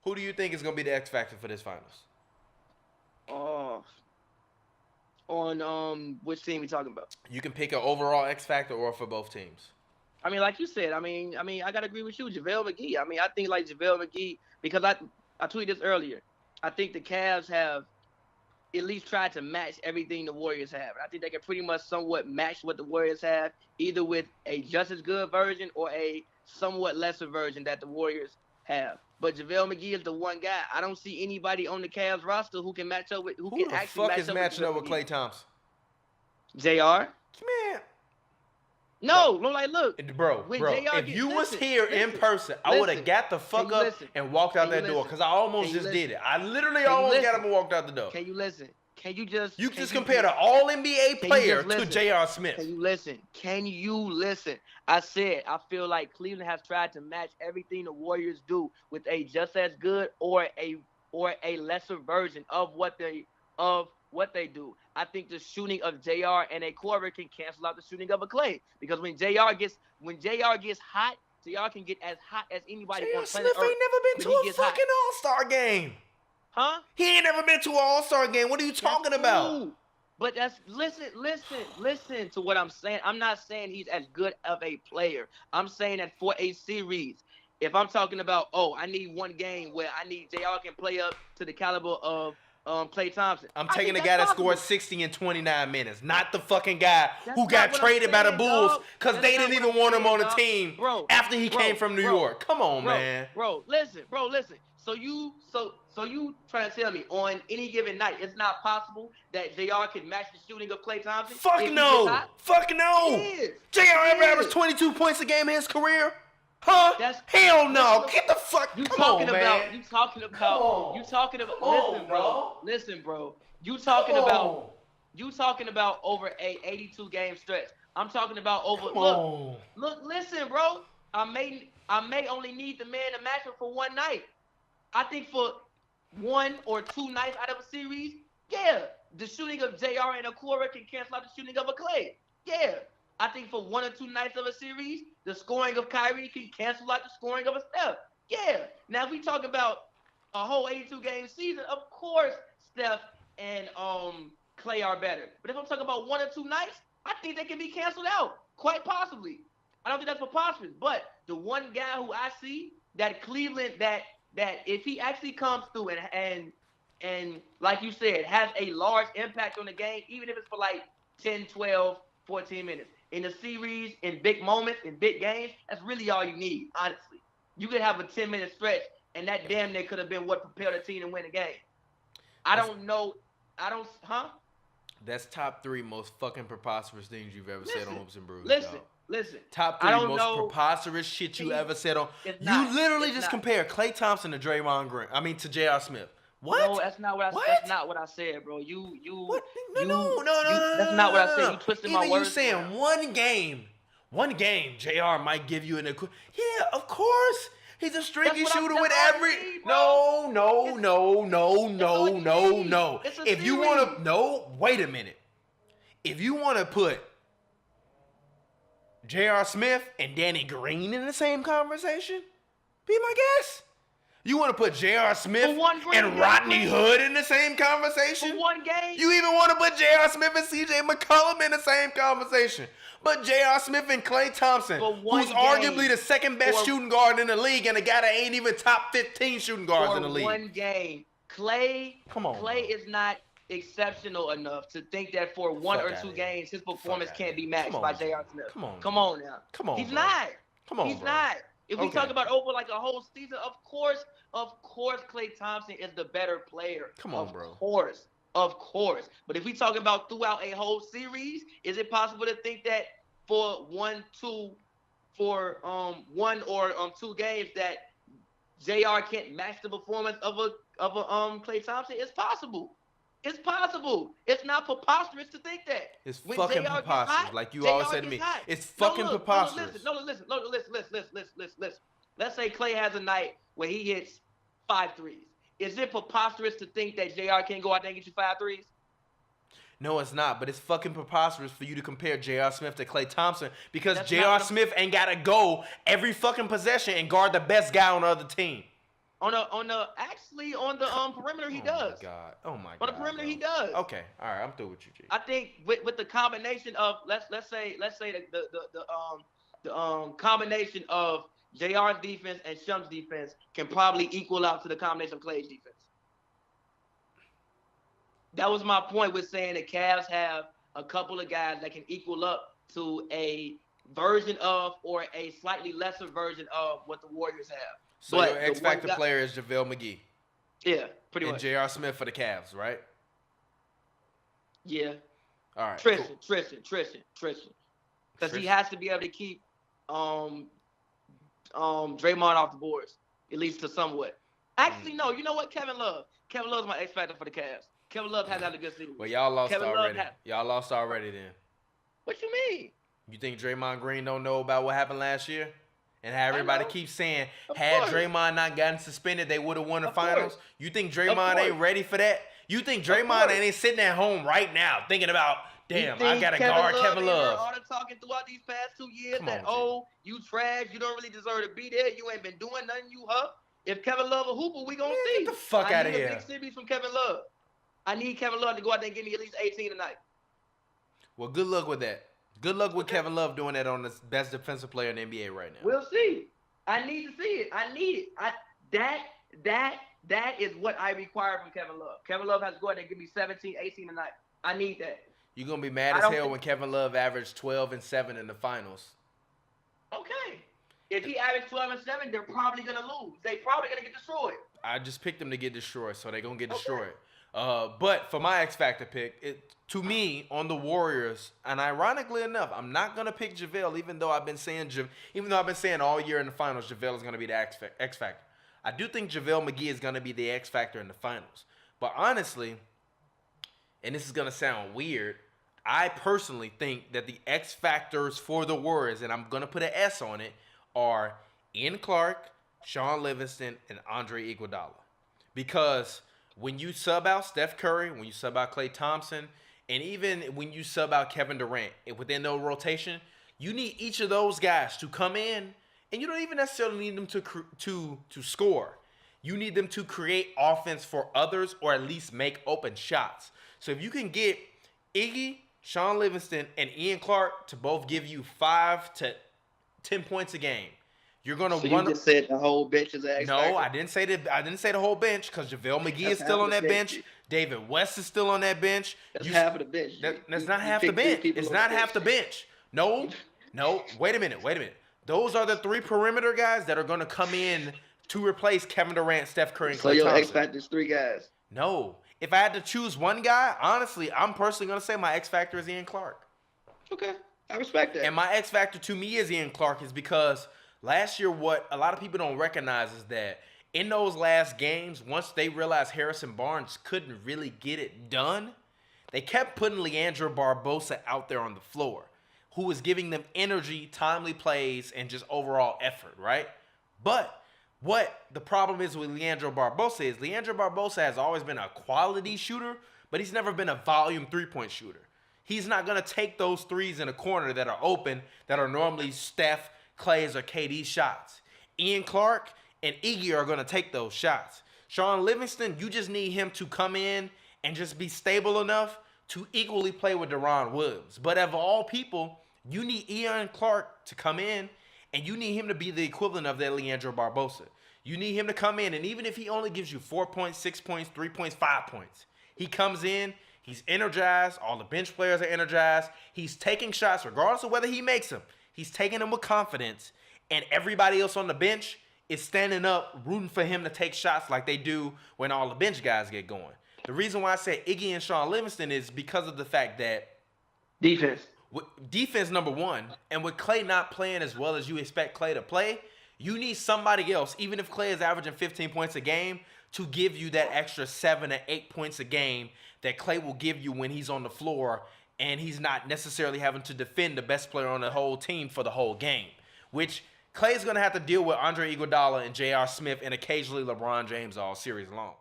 Who do you think is going to be the X factor for this finals? Oh, on which team we talking about? You can pick an overall X factor or for both teams. I mean, like you said, I gotta agree with you, JaVale McGee. I mean, I think like JaVale McGee because I tweeted this earlier. I think the Cavs have at least tried to match everything the Warriors have. And I think they can pretty much somewhat match what the Warriors have, either with a just as good version or a somewhat lesser version that the Warriors have. But JaVale McGee is the one guy. I don't see anybody on the Cavs roster who can match up with Who can the actually fuck match is up matching up with JaVale Klay Thompson? McGee. JR? Man. No, like look. Bro, if you was here in person, I would have got the fuck up and walked out that door because I almost just did it. I literally almost got up and walked out the door. Can you listen? Can you just... You just compare the All-NBA player to J.R. Smith. Can you listen? Can you listen? I said I feel like Cleveland has tried to match everything the Warriors do with a just as good or a lesser version of what they do. I think the shooting of JR and a Korver can cancel out the shooting of a Klay. Because when JR gets hot, JR can get as hot as anybody J.R. on Smith planet Earth. ain't never been to a fucking All-Star game. Huh? He ain't never been to an All-Star game. What are you talking about? Cool. But listen to what I'm saying. I'm not saying he's as good of a player. I'm saying that for a series, if I'm talking about, I need one game where I need JR can play up to the caliber of Klay Thompson. I'm taking the guy that scored 60 in 29 minutes, not the fucking guy who got traded by the Bulls because they didn't even want him on the team after he came from New York. Come on, man. Bro, listen. So you trying to tell me on any given night it's not possible that JR can match the shooting of Klay Thompson? Fuck no. JR ever averaged 22 points a game in his career? Huh? Hell no. Get the fuck. You talking about. Listen, bro. You talking about over a 82 game stretch. I'm talking about over. Look. Listen, bro. I may only need the man to match him for one night. I think for one or two nights out of a series, the shooting of JR and Okoro can cancel out the shooting of a Klay. Yeah. I think for one or two nights of a series, the scoring of Kyrie can cancel out the scoring of a Steph. Yeah. Now, if we talk about a whole 82-game season, of course Steph and Klay are better. But if I'm talking about one or two nights, I think they can be canceled out, quite possibly. I don't think that's preposterous. But the one guy who I see that Cleveland, that if he actually comes through and like you said, has a large impact on the game, even if it's for like 10, 12, 14 minutes. In a series, in big moments, in big games, that's really all you need, honestly. You could have a 10-minute stretch, and that damn near could have been what propelled a team to win the game. That's top 3 most fucking preposterous things you've ever said on Hoops and Brews. Listen. Top 3 most preposterous shit you ever said on. You literally just compare Klay Thompson to Draymond Green. I mean to J.R. Smith. What? No, that's not what I said, bro. What? No. That's not what I said. You twisted my words. You saying one game, JR might give you yeah, of course. He's a streaky shooter with every. No. If you want to, wait a minute. If you want to put J.R. Smith and Danny Green in the same conversation, be my guest. You want to put J.R. Smith and Rodney Hood in the same conversation? For one game? You even want to put J.R. Smith and C.J. McCollum in the same conversation? But J.R. Smith and Klay Thompson, who's arguably the second best shooting guard in the league and a guy that ain't even top 15 shooting guards in the league. For one game. Klay is not exceptional enough to think that for one or two games his performance can't be matched by J.R. Smith. Come on now. He's not. He's not. If we talk about over like a whole season, of course, Klay Thompson is the better player. Of course. But if we talk about throughout a whole series, is it possible to think that for one or two games that JR can't match the performance of a Klay Thompson? It's possible. It's not preposterous to think that. It's fucking preposterous. Like you always say to me. It's fucking preposterous. Listen. Let's say Klay has a night where he hits 5 threes. Is it preposterous to think that JR can't go out there and get you 5 threes? No, it's not. But it's fucking preposterous for you to compare J.R. Smith to Klay Thompson because J.R. Smith ain't got to go every fucking possession and guard the best guy on the other team. On the perimeter he does. Oh my god. On the perimeter he does. Okay. All right. I'm through with you, G. I think with the combination of let's say the combination of JR's defense and Shum's defense can probably equal out to the combination of Klay's defense. That was my point with saying the Cavs have a couple of guys that can equal up to a version of or a slightly lesser version of what the Warriors have. So your X Factor player is JaVale McGee. Yeah, pretty much. And J.R. Smith for the Cavs, right? Yeah. All right. Tristan. Because he has to be able to keep Draymond off the boards, at least to somewhat. Actually, no. You know what? Kevin Love. Kevin Love's my X Factor for the Cavs. Kevin Love has had a good season. Well, y'all lost already. Y'all lost already then. What you mean? You think Draymond Green don't know about what happened last year? And how everybody keeps saying, had Draymond not gotten suspended, they would have won the finals? You think Draymond ain't ready for that? You think Draymond ain't sitting at home right now thinking about, damn, I got to guard Kevin Love? All the talking throughout these past 2 years you trash, you don't really deserve to be there, you ain't been doing nothing, you huff. If Kevin Love a hooper, we gonna see. Get the fuck out of here. I need a big series from Kevin Love. I need Kevin Love to go out there and give me at least 18 tonight. Well, good luck with that. Good luck with Kevin Love doing that on the best defensive player in the NBA right now. We'll see. I need to see it. I need it. That is what I require from Kevin Love. Kevin Love has to go out there and give me 17, 18 tonight. I need that. You're going to be mad as hell when Kevin Love averaged 12 and 7 in the finals. Okay. If he averaged 12 and 7, they're probably going to lose. They're probably going to get destroyed. I just picked them to get destroyed, so they're going to get destroyed. But for my X Factor pick, to me, on the Warriors, and ironically enough, I'm not going to pick JaVale, even though I've been saying all year in the finals, JaVale is going to be the X Factor. I do think JaVale McGee is going to be the X Factor in the finals. But honestly, and this is going to sound weird, I personally think that the X Factors for the Warriors, and I'm going to put an S on it, are Ian Clark, Sean Livingston, and Andre Iguodala. Because when you sub out Steph Curry, when you sub out Klay Thompson, and even when you sub out Kevin Durant within the rotation, you need each of those guys to come in, and you don't even necessarily need them to score. You need them to create offense for others or at least make open shots. So if you can get Iggy, Sean Livingston, and Ian Clark to both give you 5 to 10 points a game, you're gonna run. You just said the whole bench is an X Factor? No, I didn't say that. I didn't say the whole bench because JaVale McGee is still on that bench. David West is still on that bench. That's half of the bench. That's not half the bench. It's not half the bench. No. Wait a minute. Those are the 3 perimeter guys that are gonna come in to replace Kevin Durant, Steph Curry, and Klay Thompson. So your X Factor is 3 guys. No. If I had to choose one guy, honestly, I'm personally gonna say my X Factor is Ian Clark. Okay, I respect that. And my X Factor to me is Ian Clark is because last year, what a lot of people don't recognize is that in those last games, once they realized Harrison Barnes couldn't really get it done, they kept putting Leandro Barbosa out there on the floor, who was giving them energy, timely plays, and just overall effort, right? But what the problem is with Leandro Barbosa has always been a quality shooter, but he's never been a volume three-point shooter. He's not going to take those threes in a corner that are open, that are normally Steph, Klay's, or KD's shots. Ian Clark and Iggy are going to take those shots. Sean Livingston, you just need him to come in and just be stable enough to equally play with Deron Williams. But of all people, you need Ian Clark to come in, and you need him to be the equivalent of that Leandro Barbosa. You need him to come in, and even if he only gives you 4 points, 6 points, 3 points, 5 points, he comes in, he's energized, all the bench players are energized, he's taking shots regardless of whether he makes them. He's taking them with confidence, and everybody else on the bench is standing up, rooting for him to take shots like they do when all the bench guys get going. The reason why I say Iggy and Sean Livingston is because of the fact that defense number one, and with Klay not playing as well as you expect Klay to play, you need somebody else, even if Klay is averaging 15 points a game, to give you that extra 7 to 8 points a game that Klay will give you when he's on the floor and he's not necessarily having to defend the best player on the whole team for the whole game, which Klay's going to have to deal with Andre Iguodala and J.R. Smith and occasionally LeBron James all series long.